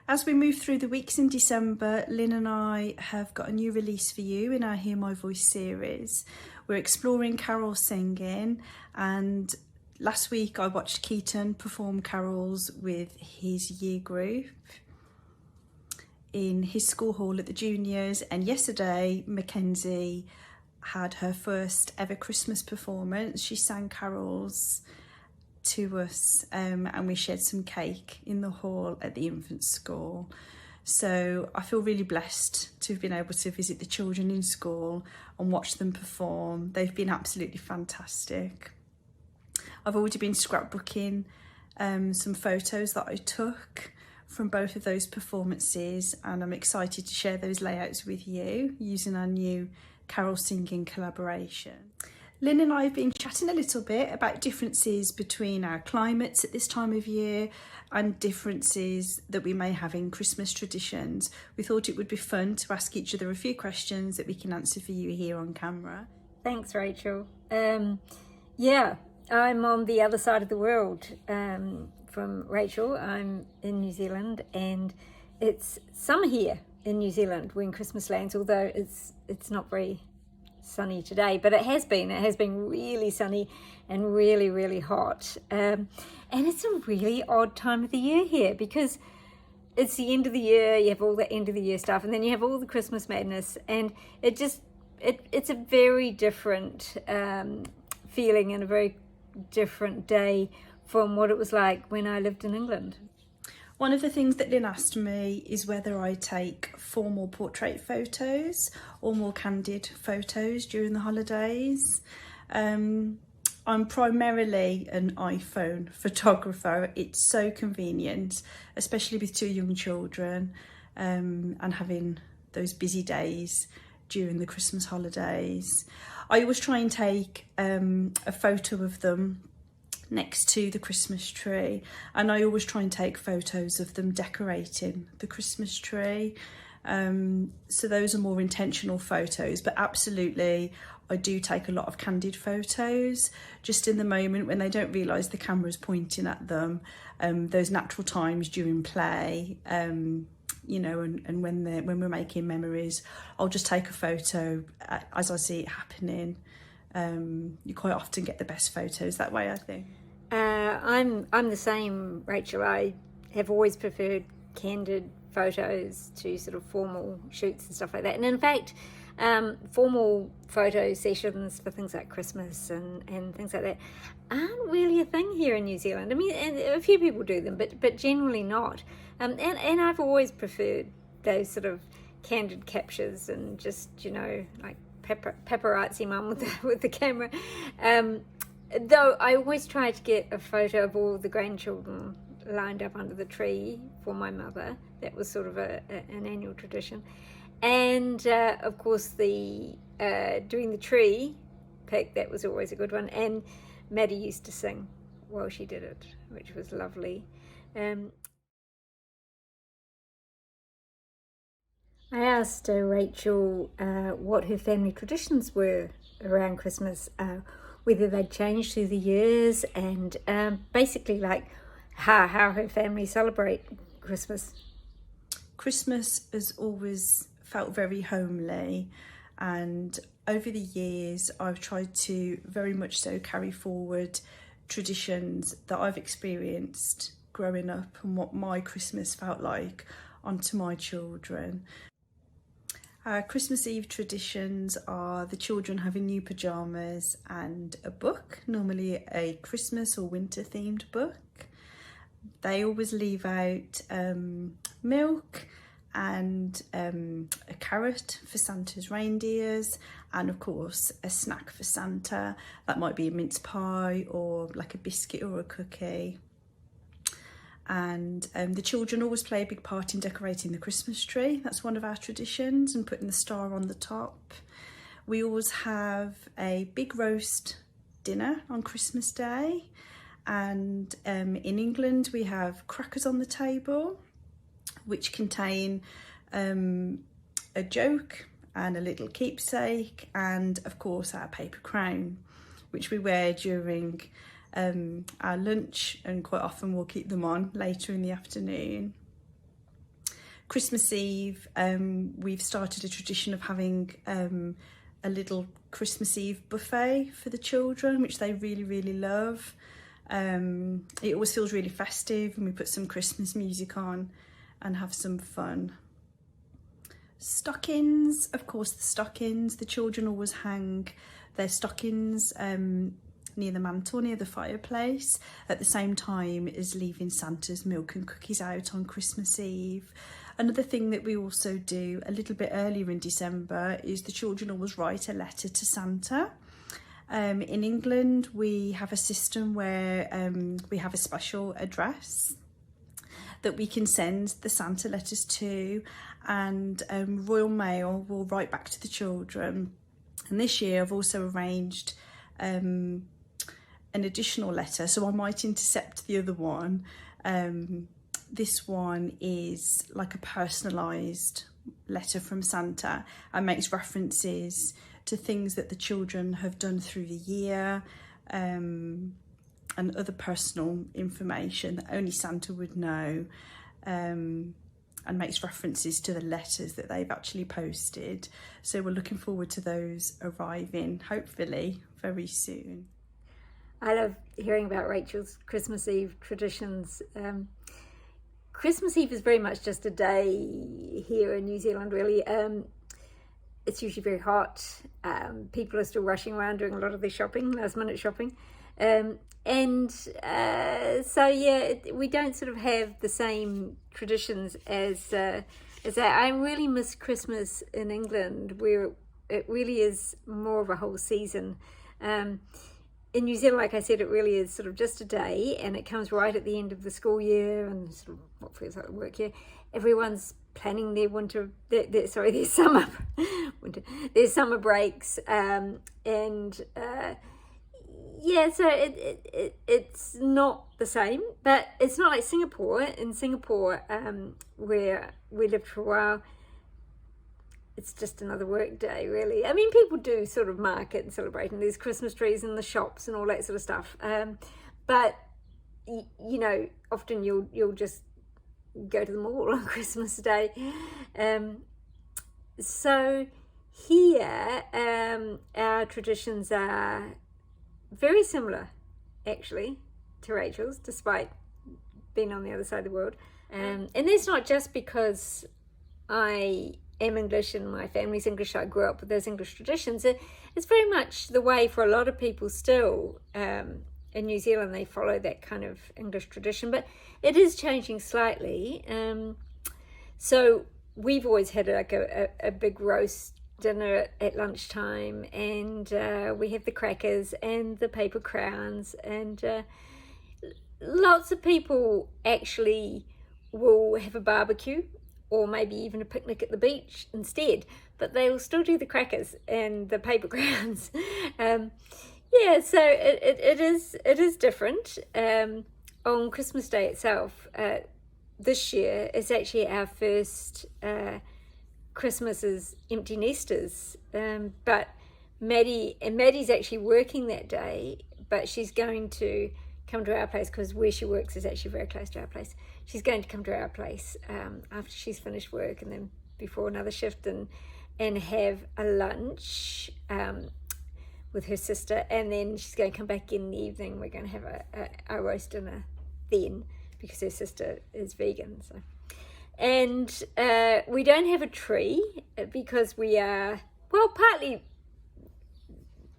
As we move through the weeks in December, Lynn and I have got a new release for you in our Hear My Voice series. We're exploring carol singing, and last week I watched Keaton perform carols with his year group in his school hall at the juniors, and yesterday Mackenzie had her first ever Christmas performance. She sang carols to us and we shared some cake in the hall at the infant school. So I feel really blessed to have been able to visit the children in school and watch them perform. They've been absolutely fantastic. I've already been scrapbooking some photos that I took from both of those performances, and I'm excited to share those layouts with you using our new carol singing collaboration. Lynn and I have been chatting a little bit about differences between our climates at this time of year and differences that we may have in Christmas traditions. We thought it would be fun to ask each other a few questions that we can answer for you here on camera. Thanks, Rachel. Yeah, I'm on the other side of the world from Rachel. I'm in New Zealand, and it's summer here in New Zealand when Christmas lands, although it's not very sunny today, but it has been really sunny and really, really hot. And it's a really odd time of the year here because it's the end of the year, you have all the end of the year stuff, and then you have all the Christmas madness, and it's a very different feeling and a very different day from what it was like when I lived in England. One of the things that Lynn asked me is whether I take formal portrait photos or more candid photos during the holidays. I'm primarily an iPhone photographer. It's so convenient, especially with 2 young children and having those busy days during the Christmas holidays. I always try and take a photo of them next to the Christmas tree, and I always try and take photos of them decorating the Christmas tree. So those are more intentional photos, but absolutely I do take a lot of candid photos just in the moment when they don't realise the camera's pointing at them, those natural times during play, you know, and when we're making memories. I'll just take a photo as I see it happening. You quite often get the best photos that way, I think. I'm the same, Rachel. I have always preferred candid photos to sort of formal shoots and stuff like that. And in fact, formal photo sessions for things like Christmas and things like that aren't really a thing here in New Zealand. I mean, and a few people do them, but generally not. And I've always preferred those sort of candid captures and just, you know, like paparazzi mum with the camera. Though I always try to get a photo of all the grandchildren lined up under the tree for my mother. That was sort of an annual tradition. And of course the doing the tree pic, that was always a good one. And Maddie used to sing while she did it, which was lovely. I asked Rachel what her family traditions were around Christmas, whether they'd changed through the years, and basically like how her family celebrate Christmas. Christmas has always felt very homely, and over the years I've tried to very much so carry forward traditions that I've experienced growing up and what my Christmas felt like onto my children. Our Christmas Eve traditions are the children having new pyjamas and a book, normally a Christmas or winter themed book. They always leave out milk and a carrot for Santa's reindeers, and of course a snack for Santa. That might be a mince pie or like a biscuit or a cookie. And the children always play a big part in decorating the Christmas tree. That's one of our traditions, and putting the star on the top. We always have a big roast dinner on Christmas Day, and in England we have crackers on the table which contain a joke and a little keepsake, and of course our paper crown, which we wear during our lunch, and quite often we'll keep them on later in the afternoon. Christmas Eve, we've started a tradition of having a little Christmas Eve buffet for the children, which they really, really love. It always feels really festive, and we put some Christmas music on and have some fun. Stockings, of course, the children always hang their stockings near the mantle, near the fireplace, at the same time as leaving Santa's milk and cookies out on Christmas Eve. Another thing that we also do a little bit earlier in December is the children always write a letter to Santa. In England, we have a system where we have a special address that we can send the Santa letters to, and Royal Mail will write back to the children. And this year I've also arranged an additional letter, so I might intercept the other one. This one is like a personalised letter from Santa and makes references to things that the children have done through the year, and other personal information that only Santa would know, and makes references to the letters that they've actually posted. So we're looking forward to those arriving, hopefully very soon. I love hearing about Rachel's Christmas Eve traditions. Christmas Eve is very much just a day here in New Zealand, really. It's usually very hot. People are still rushing around doing a lot of their shopping, last minute shopping. So yeah, we don't sort of have the same traditions as that. I really miss Christmas in England, where it really is more of a whole season. In New Zealand, like I said, it really is sort of just a day, and it comes right at the end of the school year and sort of what feels like the work year. Everyone's planning their their summer breaks, yeah, so it's not the same, but it's not like Singapore. In Singapore, where we lived for a while, it's just another work day, really. I mean, people do sort of market and celebrate, and there's Christmas trees in the shops and all that sort of stuff. But you know, often you'll just go to the mall on Christmas Day. So here, our traditions are very similar, actually, to Rachel's, despite being on the other side of the world. And that's not just because I am English and my family's English. I grew up with those English traditions. It's very much the way for a lot of people still. In New Zealand, they follow that kind of English tradition, but it is changing slightly. So we've always had like a big roast dinner at lunchtime, and we have the crackers and the paper crowns, and lots of people actually will have a barbecue or maybe even a picnic at the beach instead, but they will still do the crackers and the paper crowns. Yeah, so it is different. On Christmas Day itself, this year is actually our first Christmas as empty nesters, but Maddie's actually working that day, but she's going to come to our place because where she works is actually very close to our place. She's going to come to our place after she's finished work, and then before another shift, and have a lunch with her sister, and then she's going to come back in the evening. We're going to have a roast dinner then, because her sister is vegan. So, and we don't have a tree because we are, well, partly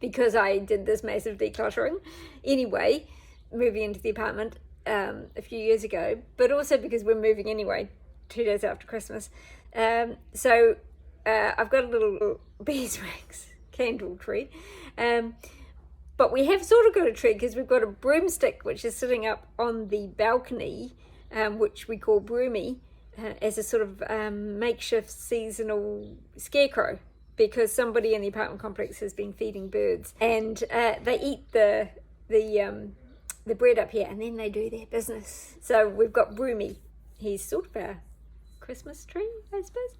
because I did this massive decluttering anyway, moving into the apartment a few years ago, but also because we're moving anyway 2 days after Christmas. So I've got a little beeswax candle tree, but we have sort of got a tree because we've got a broomstick which is sitting up on the balcony, which we call Broomy, as a sort of makeshift seasonal scarecrow, because somebody in the apartment complex has been feeding birds, and they eat the bread up here, and then they do their business. So we've got Broomy. He's sort of our Christmas tree, I suppose.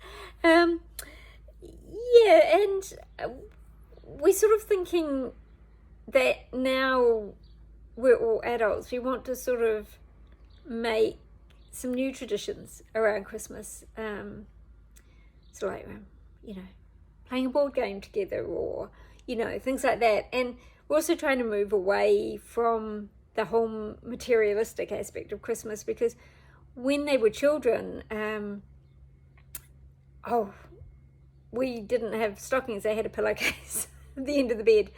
Yeah, and we're sort of thinking that now we're all adults, we want to sort of make some new traditions around Christmas. So like, playing a board game together, or, things like that. And we're also trying to move away from the whole materialistic aspect of Christmas, because when they were children, we didn't have stockings. They had a pillowcase at the end of the bed.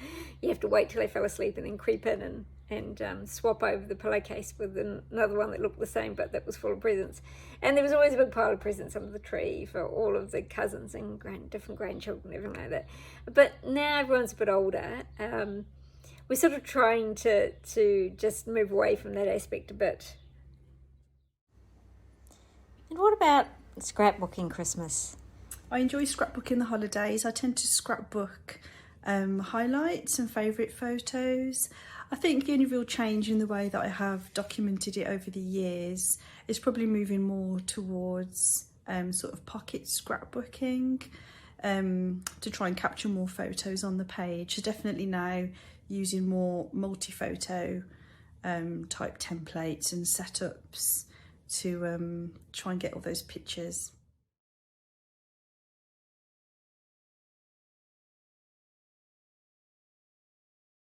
You have to wait till they fell asleep and then creep in and swap over the pillowcase with another one that looked the same but that was full of presents. And there was always a big pile of presents under the tree for all of the cousins and different grandchildren, everything like that. But now everyone's a bit older. We're sort of trying to just move away from that aspect a bit. And what about scrapbooking Christmas? I enjoy scrapbooking the holidays. I tend to scrapbook highlights and favourite photos. I think the only real change in the way that I have documented it over the years is probably moving more towards sort of pocket scrapbooking to try and capture more photos on the page. So definitely now using more multi-photo type templates and setups to try and get all those pictures.